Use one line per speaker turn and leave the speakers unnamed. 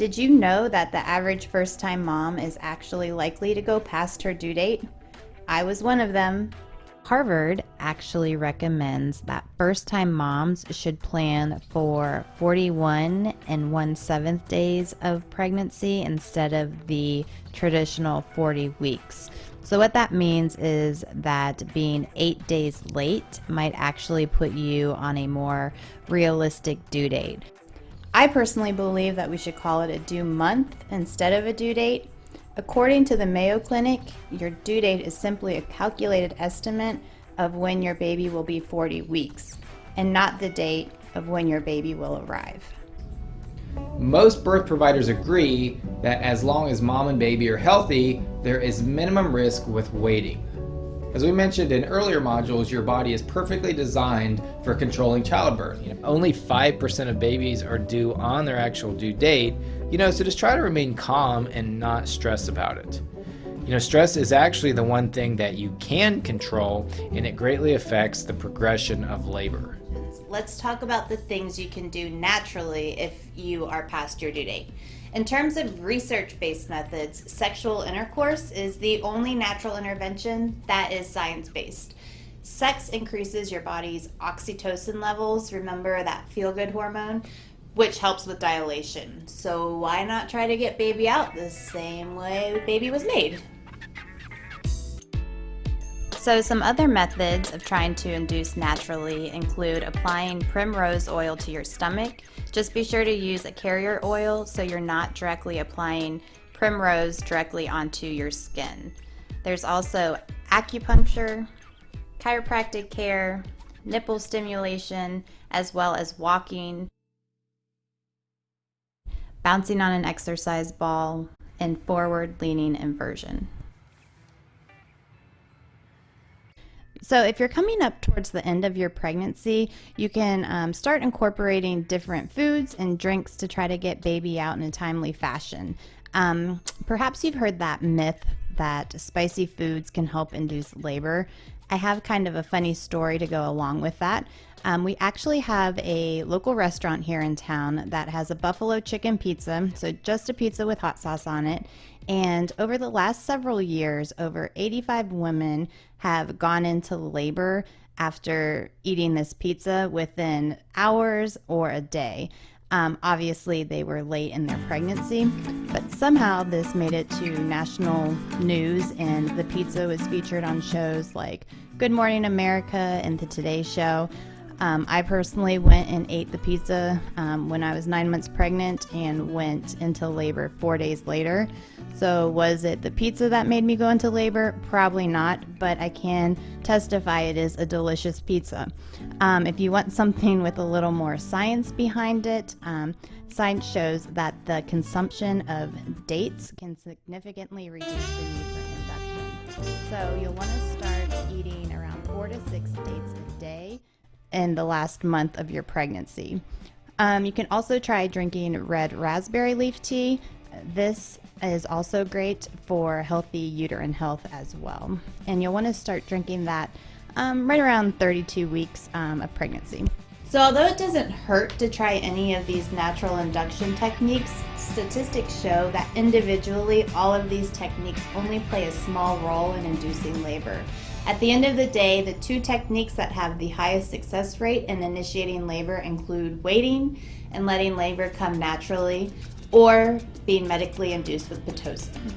Did you know that the average first-time mom is actually likely to go past her due date? I was one of them. Harvard actually recommends that first-time moms should plan for 41 and 1/7 days of pregnancy instead of the traditional 40 weeks. So what that means is that being 8 days late might actually put you on a more realistic due date. I personally believe that we should call it a due month instead of a due date. According to the Mayo Clinic, your due date is simply a calculated estimate of when your baby will be 40 weeks, and not the date of when your baby will arrive.
Most birth providers agree that as long as mom and baby are healthy, there is minimum risk with waiting. As we mentioned in earlier modules, your body is perfectly designed for controlling childbirth. Only 5% of babies are due on their actual due date, so just try to remain calm and not stress about it. Stress is actually the one thing that you can control, and it greatly affects the progression of labor.
Let's talk about the things you can do naturally if you are past your due date. In terms of research-based methods, sexual intercourse is the only natural intervention that is science-based. Sex increases your body's oxytocin levels, remember that feel-good hormone, which helps with dilation. So why not try to get baby out the same way baby was made? So some other methods of trying to induce naturally include applying primrose oil to your stomach. Just be sure to use a carrier oil so you're not directly applying primrose directly onto your skin. There's also acupuncture, chiropractic care, nipple stimulation, as well as walking, bouncing on an exercise ball, and forward leaning inversion. So if you're coming up towards the end of your pregnancy, you can start incorporating different foods and drinks to try to get baby out in a timely fashion. Perhaps you've heard that myth that spicy foods can help induce labor. I have kind of a funny story to go along with that. We actually have a local restaurant here in town that has a buffalo chicken pizza, so just a pizza with hot sauce on it. And over the last several years, over 85 women have gone into labor after eating this pizza within hours or a day. Obviously, they were late in their pregnancy, but somehow this made it to national news, and the pizza was featured on shows like Good Morning America and The Today Show. I personally went and ate the pizza when I was 9 months pregnant and went into labor 4 days later. So was it the pizza that made me go into labor? Probably not, but I can testify it is a delicious pizza. If you want something with a little more science behind it, science shows that the consumption of dates can significantly reduce the need for induction. So you'll want to start eating around 4 to 6 dates a day in the last month of your pregnancy. You can also try drinking red raspberry leaf tea. This is also great for healthy uterine health as well. And you'll want to start drinking that right around 32 weeks of pregnancy. So although it doesn't hurt to try any of these natural induction techniques, statistics show that individually all of these techniques only play a small role in inducing labor. At the end of the day, the two techniques that have the highest success rate in initiating labor include waiting and letting labor come naturally, or being medically induced with Pitocin.